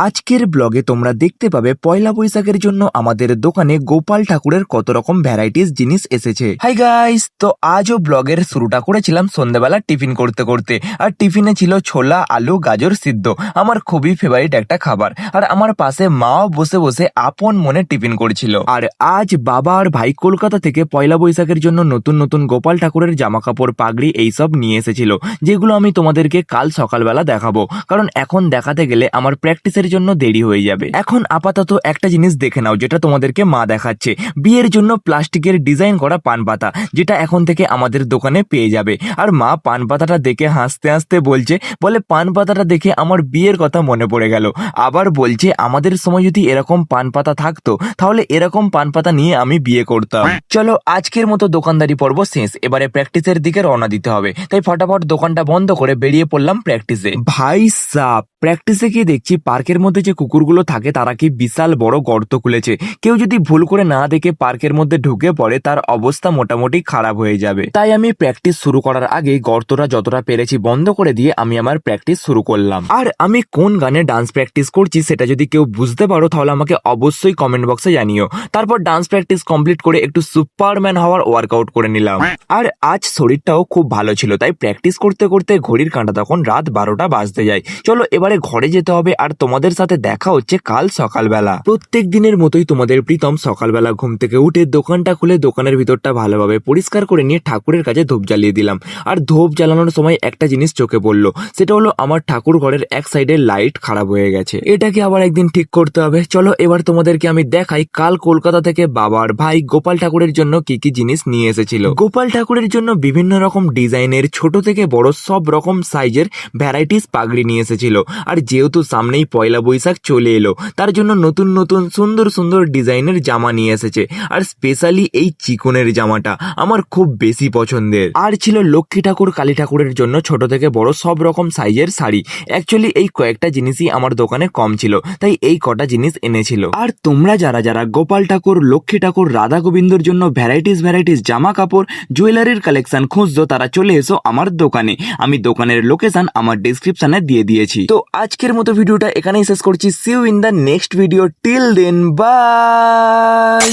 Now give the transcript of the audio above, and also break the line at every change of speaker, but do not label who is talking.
আজকের ব্লগে তোমরা দেখতে পাবে পয়লা বৈশাখের জন্য আমাদের দোকানে গোপাল ঠাকুরের কত রকম ভ্যারাইটিস জিনিস এসেছে। হাই গাইস, তো আজও ব্লগের শুরুটা করেছিলাম সন্ধ্যাবেলা টিফিন করতে করতে, আর টিফিনে ছিল ছোলা আলু গাজর সিদ্ধ, আমার খুবই ফেভারিট একটা খাবার। আর আমার পাশে মাও বসে বসে আপন মনে টিফিন করছিল। আর আজ বাবা আর ভাই কলকাতা থেকে পয়লা বৈশাখের জন্য নতুন নতুন গোপাল ঠাকুরের জামা কাপড় পাগড়ি এইসব নিয়ে এসেছিল, যেগুলো আমি তোমাদেরকে কাল সকালবেলা দেখাবো, কারণ এখন দেখাতে গেলে আমার প্র্যাকটিসের জন্য দেরি হয়ে যাবে। এখন আপাতত একটা জিনিস দেখে নাও, যেটা তোমাদেরকে মা দেখাচ্ছে, বিয়ের জন্য প্লাস্টিকের ডিজাইন করা পান পাতা, যেটা এখন থেকে আমাদের দোকানে পেয়ে যাবে। আর মা পান পাতাটা দেখে হাসতে হাসতে বলে পান পাতাটা দেখে আমার বিয়ের কথা মনে পড়ে গেল। আবার বলছে আমাদের সময় যদি এরকম পান পাতা থাকতো তাহলে এরকম পান পাতা নিয়ে আমি বিয়ে করতাম। চলো আজকের মতো দোকানদারি পর্ব শেষ, এবারে প্র্যাকটিসের দিকে রওনা দিতে হবে। তাই ফটাফট দোকানটা বন্ধ করে বেরিয়ে পড়লাম প্র্যাকটিসে। ভাই সাব, প্র্যাকটিসে গিয়ে দেখছি পার্কের মধ্যে যে কুকুরগুলো থাকে তারা কি বিশাল বড় গর্ত খুলেছে। কেউ যদি ভুল করে না দেখে পার্কের মধ্যে ঢুকে পড়ে তার অবস্থা মোটামুটি খারাপ হয়ে যাবে। তাই আমি প্র্যাকটিস শুরু করার আগে গর্তটা যতটা পেরেছি বন্ধ করে দিয়ে আমি আমার প্র্যাকটিস শুরু করলাম। আর আমি কোন গানে ডান্স প্র্যাকটিস করছি সেটা যদি কেউ বুঝতে পারো তাহলে আমাকে অবশ্যই কমেন্ট বক্সে জানিও। তারপর ডান্স প্র্যাকটিস কমপ্লিট করে একটু সুপারম্যান হওয়ার ওয়ার্কআউট করে নিলাম। আর আজ শরীরটাও খুব ভালো ছিল, তাই প্র্যাকটিস করতে করতে ঘড়ির কাঁটা তখন রাত 12টা বাজতে যায়। চলো এবারে ঘরে যেতে হবে, আর তোমাদের সাথে দেখা হচ্ছে কাল সকালবেলা। প্রত্যেক দিনের মতোই তোমাদের প্রীতম সকালবেলা ঘুম থেকে উঠে দোকানটা খুলে দোকানের ভিতরটা ভালোভাবে পরিষ্কার করে নিয়ে ঠাকুরের কাছে ধূপ জ্বালিয়ে দিলাম। আর ধূপ জ্বালানোর সময় একটা জিনিস চোখে পড়লো, সেটা হলো আমার ঠাকুর ঘরের এক সাইডে লাইট খারাপ হয়ে গেছে। এটাকে আবার একদিন ঠিক করতে হবে। চলো এবার তোমাদেরকে আমি দেখাই কাল কলকাতা থেকে বাবার ভাই গোপাল ঠাকুরের জন্য কি কি জিনিস নিয়ে এসেছিল। গোপাল ঠাকুরের জন্য বিভিন্ন রকম ডিজাইনের ছোট থেকে বড় সব রকম সাইজের ভ্যারাইটিস পাগড়ি নিয়ে এসেছিল। আর যেহেতু সামনেই পয়লা বৈশাখ চলে এলো, তার জন্য নতুন নতুন সুন্দর সুন্দর ডিজাইনের জামা নিয়ে এসেছে। আর স্পেশালি এই চিকনের জামাটা আমার খুব বেশি পছন্দের। আর ছিল লক্ষ্মী ঠাকুর কালী ঠাকুরের জন্য ছোট থেকে বড় সব রকম সাইজের শাড়ি। অ্যাকচুয়ালি এই কয়েকটা জিনিসই আমার দোকানে কম ছিল, তাই এই কটা জিনিস এনেছিল। আর তোমরা যারা যারা গোপাল ঠাকুর লক্ষ্মী ঠাকুর রাধা গোবিন্দর জন্য ভ্যারাইটিস জামা কাপড় জুয়েলারির কালেকশন খুঁজছো, তারা চলে এসো আমার দোকানে। আমি দোকানের লোকেশন আমার ডেসক্রিপশনে দিয়ে দিয়েছি। তো আজকের মতো ভিডিওটা এখানেই শেষ করছি। See you in the next video. Till then by.